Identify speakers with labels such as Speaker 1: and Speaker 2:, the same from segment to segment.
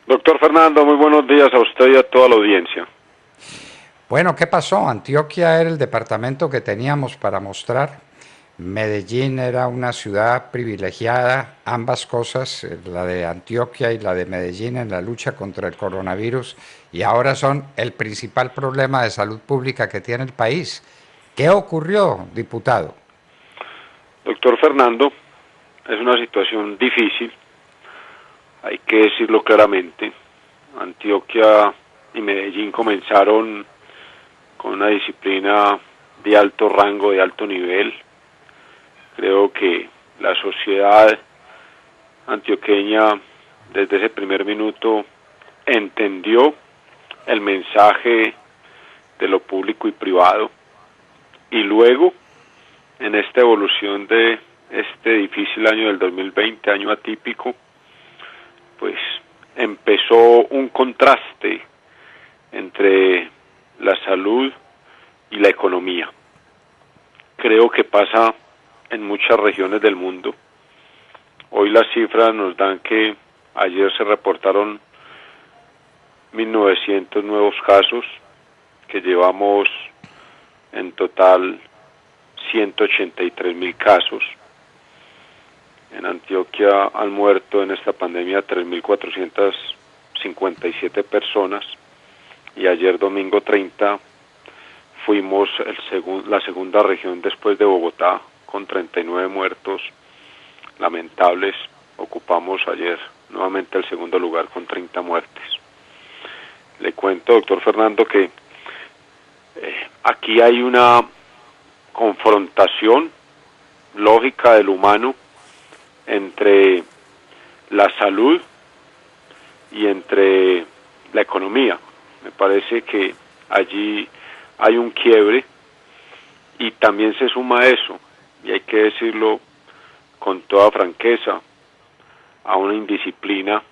Speaker 1: Doctor Fernando, muy buenos días a usted y a toda la audiencia.
Speaker 2: Bueno, ¿qué pasó? Antioquia era el departamento que teníamos para mostrar. Medellín era una ciudad privilegiada, ambas cosas, la de Antioquia y la de Medellín en la lucha contra el coronavirus, y ahora son el principal problema de salud pública que tiene el país. ¿Qué ocurrió, diputado?
Speaker 1: Doctor Fernando, es una situación difícil, hay que decirlo claramente. Antioquia y Medellín comenzaron con una disciplina de alto rango, de alto nivel. Creo que la sociedad antioqueña desde ese primer minuto entendió el mensaje de lo público y privado, y luego en esta evolución de este difícil año del 2020, año atípico, pues empezó un contraste entre la salud y la economía. Creo que pasa en muchas regiones del mundo. Hoy las cifras nos dan que ayer se reportaron 1.900 nuevos casos, que llevamos en total 183.000 casos. En Antioquia han muerto en esta pandemia 3.457 personas, y ayer domingo 30 fuimos la segunda región después de Bogotá, con 39 muertos lamentables. Ocupamos ayer nuevamente el segundo lugar con 30 muertes. Le cuento, doctor Fernando, que aquí hay una confrontación lógica del humano entre la salud y entre la economía. Me parece que allí hay un quiebre, y también se suma eso, y hay que decirlo con toda franqueza, a una indisciplina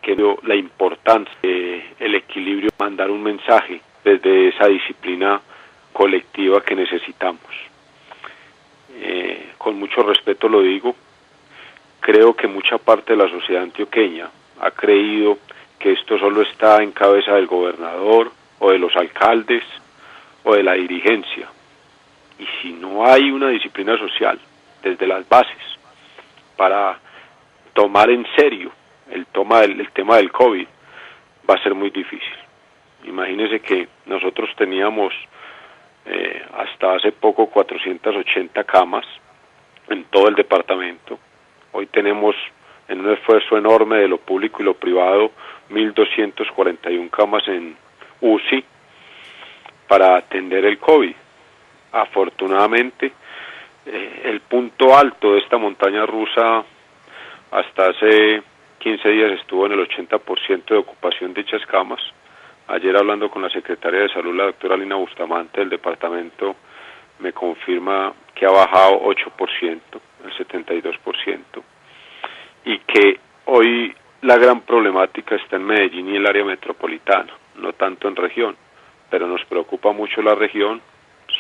Speaker 1: que dio la importancia del equilibrio, mandar un mensaje desde esa disciplina colectiva que necesitamos. Con mucho respeto lo digo, creo que mucha parte de la sociedad antioqueña ha creído que esto solo está en cabeza del gobernador o de los alcaldes o de la dirigencia. Y si no hay una disciplina social desde las bases para tomar en serio el tema del COVID, va a ser muy difícil. Imagínense que nosotros teníamos hasta hace poco 480 camas en todo el departamento. Hoy tenemos, en un esfuerzo enorme de lo público y lo privado, 1.241 camas en UCI para atender el COVID. Afortunadamente, el punto alto de esta montaña rusa hasta hace 15 días estuvo en el 80% de ocupación de dichas camas. Ayer, hablando con la secretaria de Salud, la doctora Lina Bustamante del departamento, me confirma que ha bajado 8%, el 72%, y que hoy la gran problemática está en Medellín y el área metropolitana, no tanto en región, pero nos preocupa mucho la región,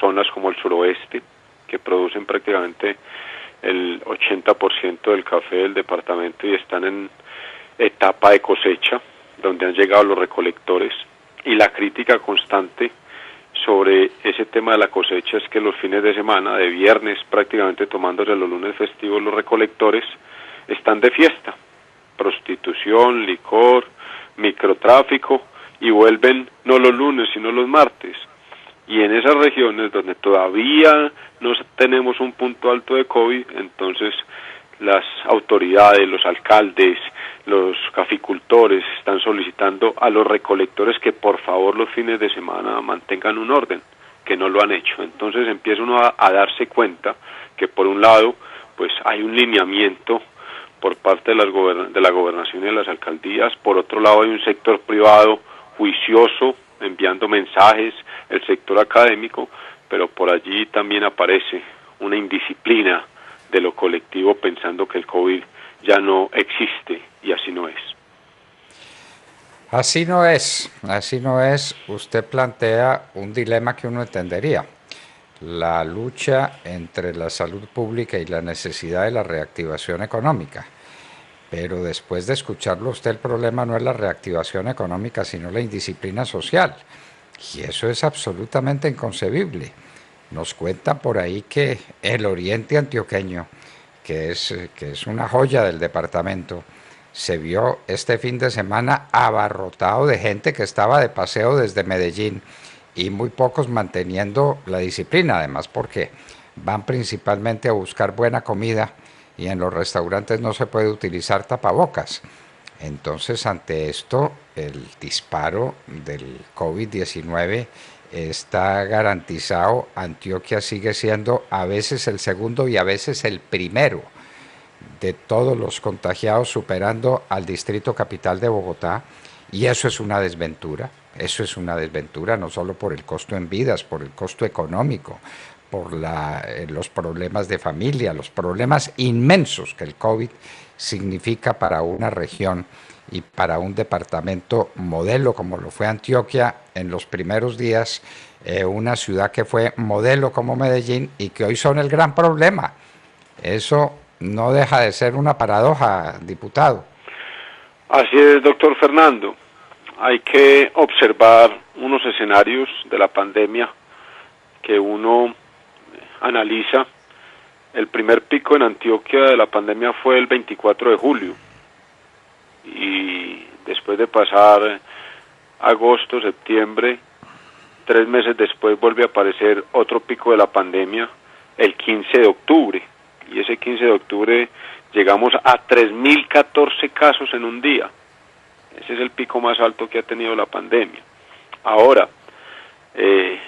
Speaker 1: zonas como el suroeste, que producen prácticamente el 80% del café del departamento y están en etapa de cosecha, donde han llegado los recolectores, y la crítica constante sobre ese tema de la cosecha es que los fines de semana, de viernes prácticamente tomándose los lunes festivos, los recolectores están de fiesta, prostitución, licor, microtráfico, y vuelven no los lunes sino los martes. Y en esas regiones donde todavía no tenemos un punto alto de COVID, entonces las autoridades, los alcaldes, los caficultores están solicitando a los recolectores que por favor los fines de semana mantengan un orden, que no lo han hecho. Entonces empieza uno a darse cuenta que por un lado pues hay un lineamiento por parte de la gobernación y de las alcaldías, por otro lado hay un sector privado juicioso enviando mensajes, el sector académico, pero por allí también aparece una indisciplina de lo colectivo pensando que el COVID ya no existe, y así no es.
Speaker 2: Así no es, así no es. Usted plantea un dilema que uno entendería. La lucha entre la salud pública y la necesidad de la reactivación económica. pero después de escucharlo usted, el problema no es la reactivación económica, sino la indisciplina social. Y eso es absolutamente inconcebible. Nos cuentan por ahí que el oriente antioqueño, que es una joya del departamento, se vio este fin de semana abarrotado de gente que estaba de paseo desde Medellín y muy pocos manteniendo la disciplina, además porque van principalmente a buscar buena comida y en los restaurantes no se puede utilizar tapabocas. Entonces, ante esto, el disparo del COVID-19 está garantizado. Antioquia sigue siendo a veces el segundo y a veces el primero de todos los contagiados, superando al Distrito Capital de Bogotá, y eso es una desventura. Eso es una desventura no solo por el costo en vidas, por el costo económico, por los problemas de familia, los problemas inmensos que el COVID significa para una región y para un departamento modelo como lo fue Antioquia en los primeros días, una ciudad que fue modelo como Medellín y que hoy son el gran problema. Eso no deja de ser una paradoja, diputado.
Speaker 1: Así es, doctor Fernando. Hay que observar unos escenarios de la pandemia que uno analiza. El primer pico en Antioquia de la pandemia fue el 24 de julio y después de pasar agosto, septiembre, 3 meses después vuelve a aparecer otro pico de la pandemia el 15 de octubre y ese 15 de octubre llegamos a 3.014 casos en un día. Ese es el pico más alto que ha tenido la pandemia. Ahora,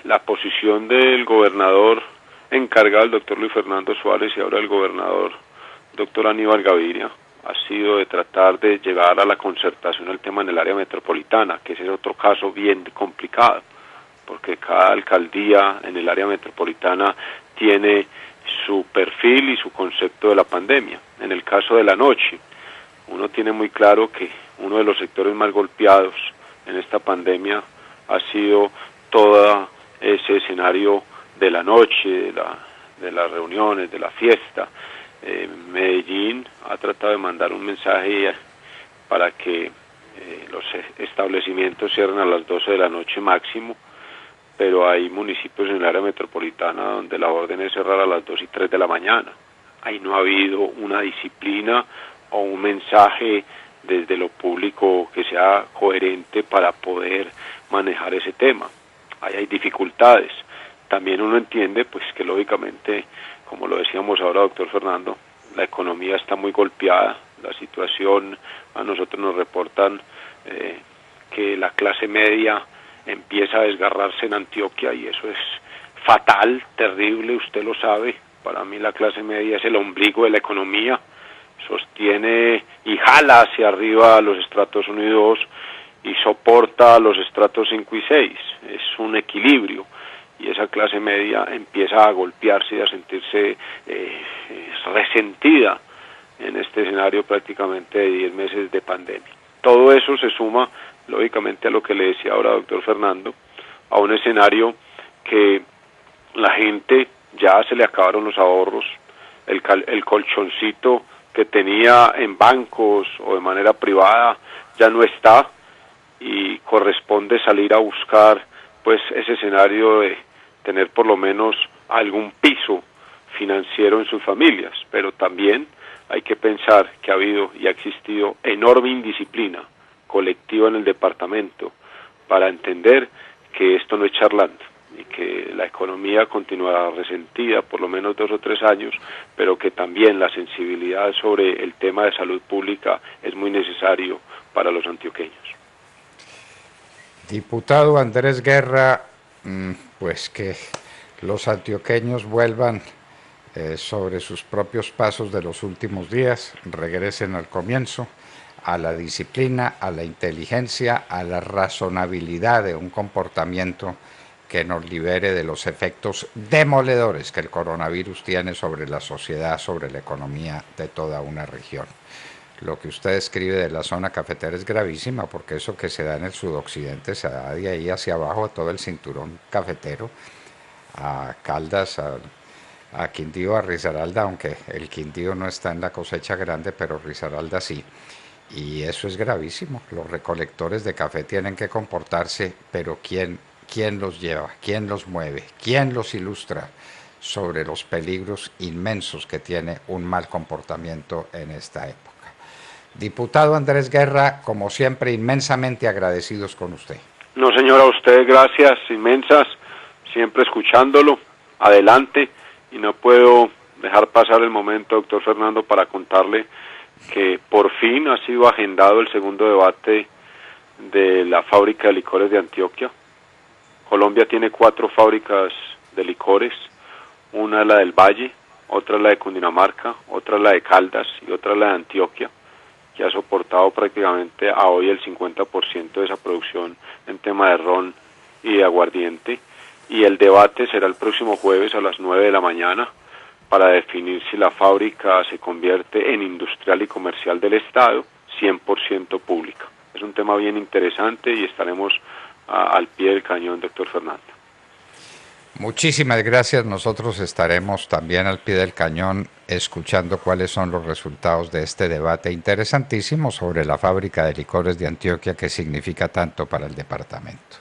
Speaker 1: la posición del gobernador encargado, el doctor Luis Fernando Suárez, y ahora el gobernador doctor Aníbal Gaviria, ha sido de tratar de llevar a la concertación el tema en el área metropolitana, que ese es otro caso bien complicado, porque cada alcaldía en el área metropolitana tiene su perfil y su concepto de la pandemia. En el caso de la noche, uno tiene muy claro que uno de los sectores más golpeados en esta pandemia ha sido todo ese escenario de la noche, de las reuniones, de la fiesta. Medellín ha tratado de mandar un mensaje para que los establecimientos cierren a las 12 de la noche máximo, pero hay municipios en el área metropolitana donde la orden es cerrar a las 2 y 3 de la mañana. Ahí no ha habido una disciplina o un mensaje desde lo público que sea coherente para poder manejar ese tema. Ahí hay dificultades. También uno entiende pues que lógicamente, como lo decíamos ahora, doctor Fernando, la economía está muy golpeada, la situación, a nosotros nos reportan que la clase media empieza a desgarrarse en Antioquia y eso es fatal, terrible, usted lo sabe. Para mí la clase media es el ombligo de la economía, sostiene y jala hacia arriba a los estratos 1 y 2 y soporta a los estratos 5 y 6, es un equilibrio y esa clase media empieza a golpearse y a sentirse resentida en este escenario prácticamente de 10 meses de pandemia. Todo eso se suma lógicamente a lo que le decía ahora doctor Fernando, a un escenario que la gente ya se le acabaron los ahorros, el colchoncito que tenía en bancos o de manera privada ya no está y corresponde salir a buscar pues ese escenario de tener por lo menos algún piso financiero en sus familias, pero también hay que pensar que ha habido y ha existido enorme indisciplina colectiva en el departamento para entender que esto no es charlando y que la economía continuará resentida por lo menos 2 o 3 años, pero que también la sensibilidad sobre el tema de salud pública es muy necesario para los antioqueños.
Speaker 2: Diputado Andrés Guerra, pues que los antioqueños vuelvan sobre sus propios pasos de los últimos días, regresen al comienzo, a la disciplina, a la inteligencia, a la razonabilidad de un comportamiento que nos libere de los efectos demoledores que el coronavirus tiene sobre la sociedad, sobre la economía de toda una región. Lo que usted escribe de la zona cafetera es gravísima porque eso que se da en el sudoccidente se da de ahí hacia abajo a todo el cinturón cafetero, a Caldas, a Quindío, a Risaralda, aunque el Quindío no está en la cosecha grande, pero Risaralda sí. Y eso es gravísimo. Los recolectores de café tienen que comportarse, pero ¿quién los lleva? ¿Quién los mueve? ¿Quién los ilustra sobre los peligros inmensos que tiene un mal comportamiento en esta época? Diputado Andrés Guerra, como siempre, inmensamente agradecidos con usted.
Speaker 1: No, señora, a usted gracias inmensas, siempre escuchándolo, adelante, y no puedo dejar pasar el momento, doctor Fernando, para contarle que por fin ha sido agendado el segundo debate de la fábrica de licores de Antioquia. Colombia tiene 4 fábricas de licores, una es la del Valle, otra es la de Cundinamarca, otra es la de Caldas y otra es la de Antioquia, que ha soportado prácticamente a hoy el 50% de esa producción en tema de ron y de aguardiente, y el debate será el próximo jueves a las 9 de la mañana para definir si la fábrica se convierte en industrial y comercial del Estado, 100% pública. Es un tema bien interesante y estaremos al pie del cañón, doctor Fernando.
Speaker 2: Muchísimas gracias. Nosotros estaremos también al pie del cañón escuchando cuáles son los resultados de este debate interesantísimo sobre la fábrica de licores de Antioquia que significa tanto para el departamento.